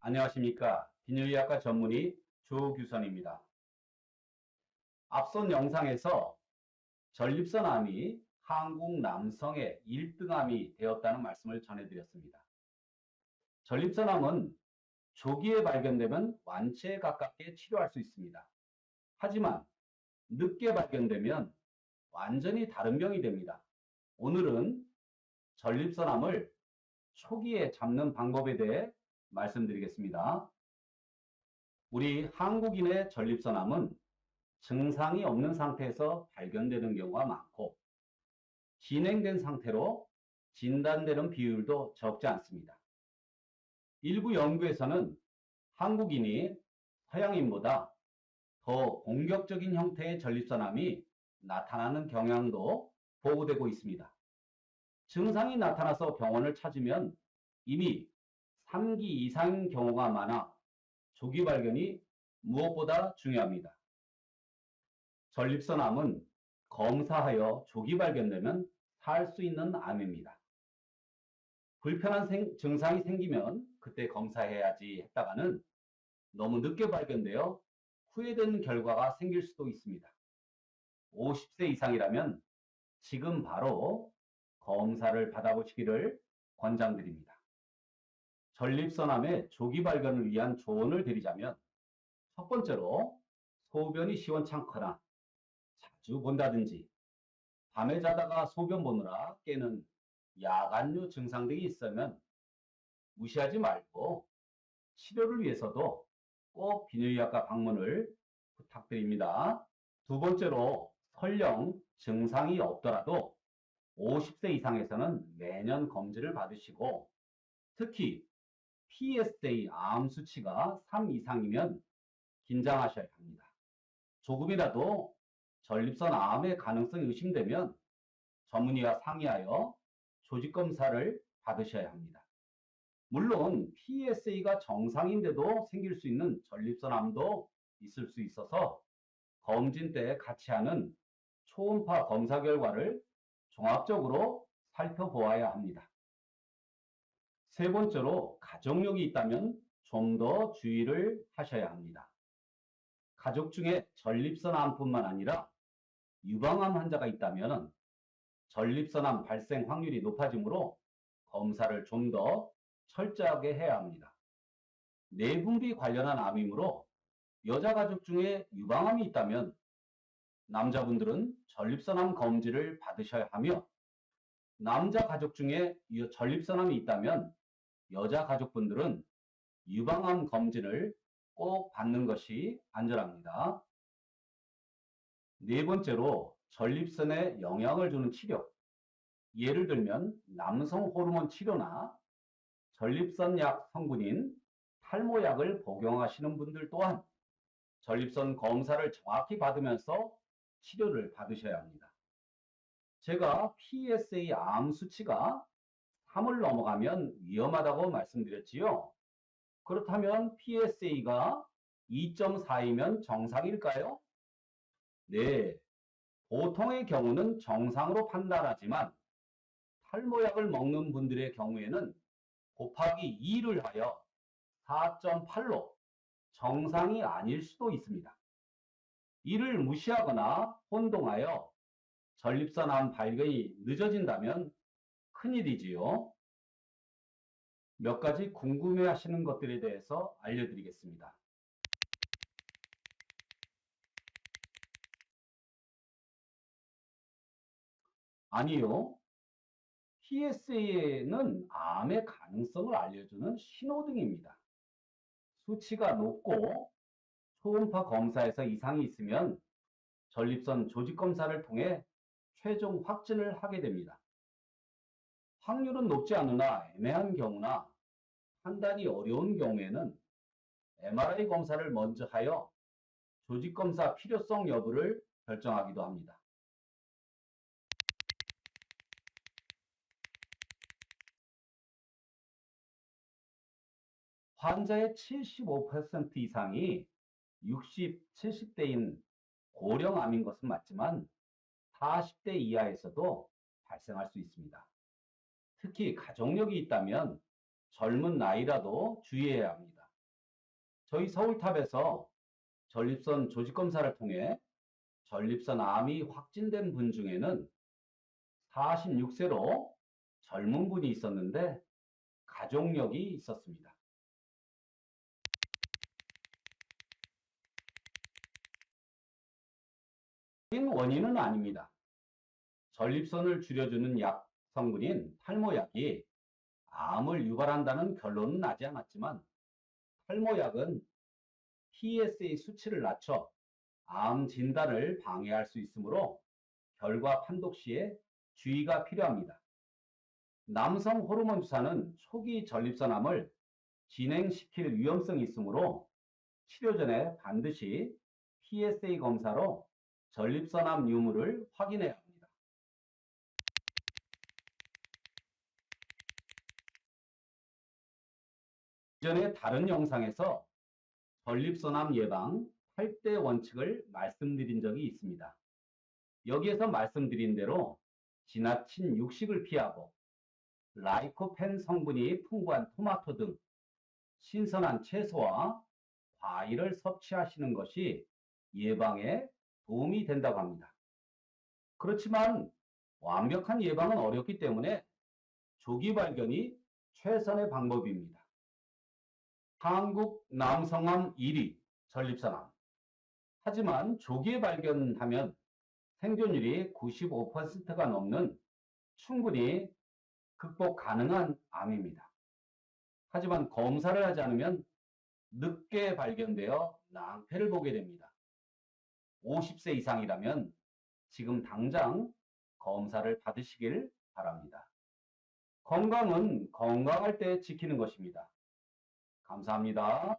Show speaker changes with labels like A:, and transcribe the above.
A: 안녕하십니까. 비뇨기학과 전문의 조규선입니다. 앞선 영상에서 전립선암이 한국 남성의 1등암이 되었다는 말씀을 전해드렸습니다. 전립선암은 조기에 발견되면 완치에 가깝게 치료할 수 있습니다. 하지만 늦게 발견되면 완전히 다른 병이 됩니다. 오늘은 전립선암을 초기에 잡는 방법에 대해 말씀드리겠습니다. 우리 한국인의 전립선암은 증상이 없는 상태에서 발견되는 경우가 많고 진행된 상태로 진단되는 비율도 적지 않습니다. 일부 연구에서는 한국인이 서양인보다 더 공격적인 형태의 전립선암이 나타나는 경향도 보고되고 있습니다. 증상이 나타나서 병원을 찾으면 이미 3기 이상인 경우가 많아 조기 발견이 무엇보다 중요합니다. 전립선암은 검사하여 조기 발견되면 살 수 있는 암입니다. 불편한 증상이 생기면 그때 검사해야지 했다가는 너무 늦게 발견되어 후회되는 결과가 생길 수도 있습니다. 50세 이상이라면 지금 바로 검사를 받아보시기를 권장드립니다. 전립선암의 조기 발견을 위한 조언을 드리자면 첫 번째로 소변이 시원찮거나 자주 본다든지 밤에 자다가 소변 보느라 깨는 야간류 증상 등이 있으면 무시하지 말고 치료를 위해서도 꼭 비뇨기학과 방문을 부탁드립니다. 두 번째로 설령 증상이 없더라도 50세 이상에서는 매년 검진을 받으시고 특히 PSA 암 수치가 3 이상이면 긴장하셔야 합니다. 조금이라도 전립선 암의 가능성이 의심되면 전문의와 상의하여 조직검사를 받으셔야 합니다. 물론 PSA가 정상인데도 생길 수 있는 전립선암도 있을 수 있어서 검진 때 같이 하는 초음파 검사 결과를 종합적으로 살펴보아야 합니다. 세 번째로 가족력이 있다면 좀 더 주의를 하셔야 합니다. 가족 중에 전립선암뿐만 아니라 유방암 환자가 있다면 전립선암 발생 확률이 높아지므로 검사를 좀 더 철저하게 해야 합니다. 내분비 관련한 암이므로 여자 가족 중에 유방암이 있다면 남자분들은 전립선암 검진을 받으셔야 하며 남자 가족 중에 전립선암이 있다면 여자 가족분들은 유방암 검진을 꼭 받는 것이 안전합니다. 네 번째로 전립선에 영향을 주는 치료, 예를 들면 남성 호르몬 치료나 전립선약 성분인 탈모약을 복용하시는 분들 또한 전립선 검사를 정확히 받으면서 치료를 받으셔야 합니다. 제가 PSA 암 수치가 3을 넘어가면 위험하다고 말씀드렸지요. 그렇다면 PSA가 2.4이면 정상일까요? 네, 보통의 경우는 정상으로 판단하지만 탈모약을 먹는 분들의 경우에는 곱하기 2를 하여 4.8로 정상이 아닐 수도 있습니다. 이를 무시하거나 혼동하여 전립선암 발견이 늦어진다면 큰일이지요. 몇 가지 궁금해 하시는 것들에 대해서 알려드리겠습니다. 아니요. PSA는 암의 가능성을 알려주는 신호등입니다. 수치가 높고 초음파 검사에서 이상이 있으면 전립선 조직 검사를 통해 최종 확진을 하게 됩니다. 확률은 높지 않으나 애매한 경우나 판단이 어려운 경우에는 MRI 검사를 먼저 하여 조직 검사 필요성 여부를 결정하기도 합니다. 환자의 75% 이상이 60, 70대인 고령암인 것은 맞지만 40대 이하에서도 발생할 수 있습니다. 특히 가족력이 있다면 젊은 나이라도 주의해야 합니다. 저희 서울탑에서 전립선 조직검사를 통해 전립선 암이 확진된 분 중에는 46세로 젊은 분이 있었는데 가족력이 있었습니다. 원인은 아닙니다. 전립선을 줄여주는 약 성분인 탈모약이 암을 유발한다는 결론은 나지 않았지만 탈모약은 PSA 수치를 낮춰 암 진단을 방해할 수 있으므로 결과 판독 시에 주의가 필요합니다. 남성 호르몬 주사는 초기 전립선암을 진행시킬 위험성이 있으므로 치료 전에 반드시 PSA 검사로 전립선암 유무를 확인해야 합니다. 이전에 다른 영상에서 전립선암 예방 8대 원칙을 말씀드린 적이 있습니다. 여기에서 말씀드린 대로 지나친 육식을 피하고 라이코펜 성분이 풍부한 토마토 등 신선한 채소와 과일을 섭취하시는 것이 예방에 도움이 된다고 합니다. 그렇지만 완벽한 예방은 어렵기 때문에 조기 발견이 최선의 방법입니다. 한국 남성암 1위 전립선암. 하지만 조기에 발견하면 생존율이 95%가 넘는 충분히 극복 가능한 암입니다. 하지만 검사를 하지 않으면 늦게 발견되어 낭패를 보게 됩니다. 50세 이상이라면 지금 당장 검사를 받으시길 바랍니다. 건강은 건강할 때 지키는 것입니다. 감사합니다.